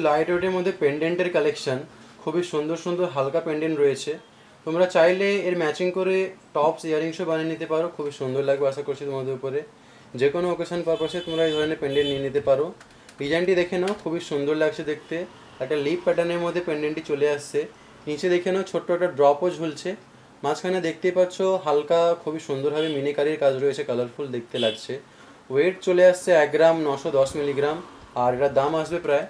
Light ওয়েটের মধ্যে পেন্ডেন্টের collection, খুবই সুন্দর সুন্দর হালকা পেন্ডেন্ট রয়েছে। তোমরা চাইলে এর ম্যাচিং করে টপস ইয়ারিংসও বানিয়ে নিতে পারো, খুবই সুন্দর লাগবে আশা করছি তোমাদের উপরে। যে কোনো অকেশন পারপাসে তোমরা এই ধরনের পেন্ডেন্ট নিয়ে নিতে পারো। ডিজাইনটি দেখে নাও, খুবই সুন্দর লাগছে দেখতে। একটা লিপ প্যাটার্নের মধ্যে পেন্ডেন্টটি চলে আসছে। নিচে দেখে নাও ছোট্ট একটা ড্রপও ঝুলছে। মাঝখানে দেখতেই পাচ্ছ হালকা খুবই সুন্দরভাবে মিনিকারির কাজ রয়েছে, কালারফুল দেখতে লাগছে। ওয়েট চলে আসছে 1 গ্রাম 910 মিলিগ্রাম, আর এটার দাম আসবে প্রায়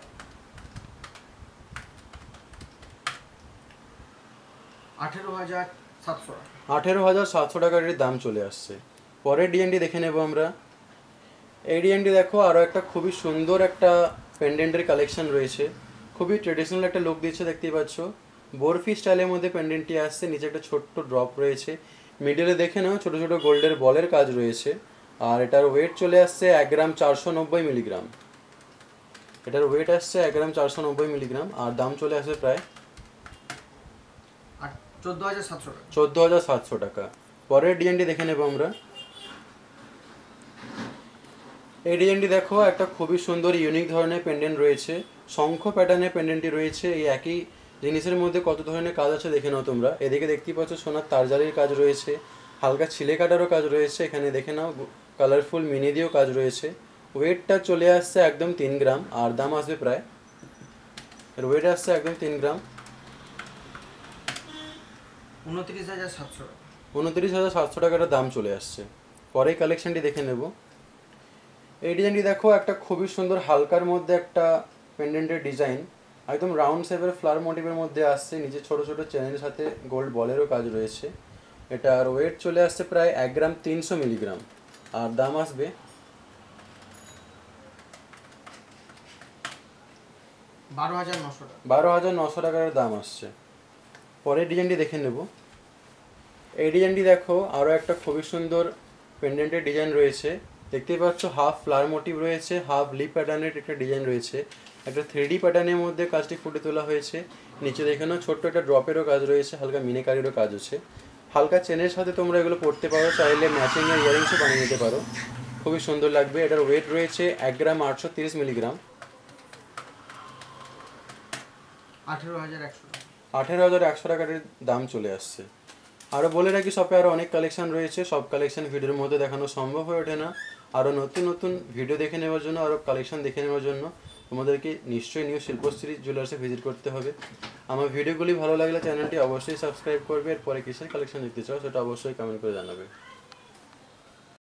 18,700 টাকার দাম চলে আসছে। পরের ডিজাইনটি দেখে নেব আমরা। এই ডিজাইনটি দেখো, আরও একটা খুবই সুন্দর একটা পেন্ডেন্টের কালেকশন রয়েছে। খুবই ট্রেডিশনাল একটা লুক দিচ্ছে, দেখতেই পাচ্ছ। বরফি স্টাইলের মধ্যে পেন্ডেন্টটি আসছে। নিচে একটা ছোট্ট ড্রপ রয়েছে। মিডলে দেখে নাও ছোটো ছোটো গোল্ডের বলের কাজ রয়েছে। আর এটার ওয়েট চলে আসছে 1 গ্রাম 490 মিলিগ্রাম। এটার ওয়েট আসছে 1 গ্রাম 490 মিলিগ্রাম, আর দাম চলে আসবে প্রায় 14,700 টাকা। পরের ডিজাইনটি দেখে নেব আমরা। এই ডিজাইনটি দেখো, একটা খুবই সুন্দর ইউনিক ধরনের পেন্ডেন্ট রয়েছে। শঙ্খ প্যাটার্নের পেন্ডেন্টটি রয়েছে। এই একই জিনিসের মধ্যে কত ধরনের কাজ আছে দেখে নাও তোমরা। এদিকে দেখতেই পাচ্ছ সোনার তারজালির কাজ রয়েছে, হালকা ছিলে কাটারও কাজ রয়েছে। এখানে দেখে নাও কালারফুল মিনি দিয়েও কাজ রয়েছে। ওয়েটটা চলে আসছে একদম 3 গ্রাম, আর দাম আসবে প্রায়, এর ওয়েট আসছে একদম 3 গ্রাম, 29,700 টাকার দাম চলে আসছে। পরে কালেকশনটি দেখে নেব। এই ডিজাইনটি দেখো, একটা খুবই সুন্দর হালকার মধ্যে একটা পেন্ডেন্টের ডিজাইন, একদম রাউন্ড শেপের ফ্লাওয়ার মোটিভের মধ্যে আসছে। নিচে ছোট ছোট চেনের সাথে গোল্ড বলেরও কাজ রয়েছে। এটার ওয়েট চলে আসছে প্রায় 1 গ্রাম 300 মিলিগ্রাম, আর দাম আসবে 12,900 টাকার দাম আসছে। পরের ডিজাইনটি দেখে নেব। এই ডিজাইনটি দেখো, আরও একটা খুবই সুন্দর পেন্ডেন্টের ডিজাইন রয়েছে। দেখতেই পাচ্ছ হাফ ফ্লাওয়ার মোটিভ রয়েছে, হাফ লিপ প্যাটার্নের একটা ডিজাইন রয়েছে। একটা 3D প্যাটার্নের মধ্যে কাজটি ফুটে তোলা হয়েছে। নিচে দেখে নাও ছোট্ট একটা ড্রপেরও কাজ রয়েছে, হালকা মিনিকারিরও কাজ আছে। হালকা চেনের সাথে তোমরা এগুলো পরতে পারো, চাইলে ম্যাচিংয়ের ইয়ারিংসও বানিয়ে নিতে পারো, খুবই সুন্দর লাগবে। এটার ওয়েট রয়েছে 1 গ্রাম 830 মিলিগ্রাম, 18,100 টাকার দাম চলে আসছে। আরও বলে রাখি, শপে আরও অনেক কালেকশন রয়েছে। সব কালেকশন ভিডিওর মধ্যে দেখানো সম্ভব হয়ে ওঠে না। আরও নতুন নতুন ভিডিও দেখে নেওয়ার জন্য, আরও কালেকশন দেখে নেওয়ার জন্য তোমাদেরকে নিশ্চয়ই নিউ শিল্পশ্রী জুয়েলার্সে ভিজিট করতে হবে। আমার ভিডিওগুলি ভালো লাগলে চ্যানেলটি অবশ্যই সাবস্ক্রাইব করবে। এরপরে কিসের কালেকশন দেখতে চাও সেটা অবশ্যই কমেন্ট করে জানাবে।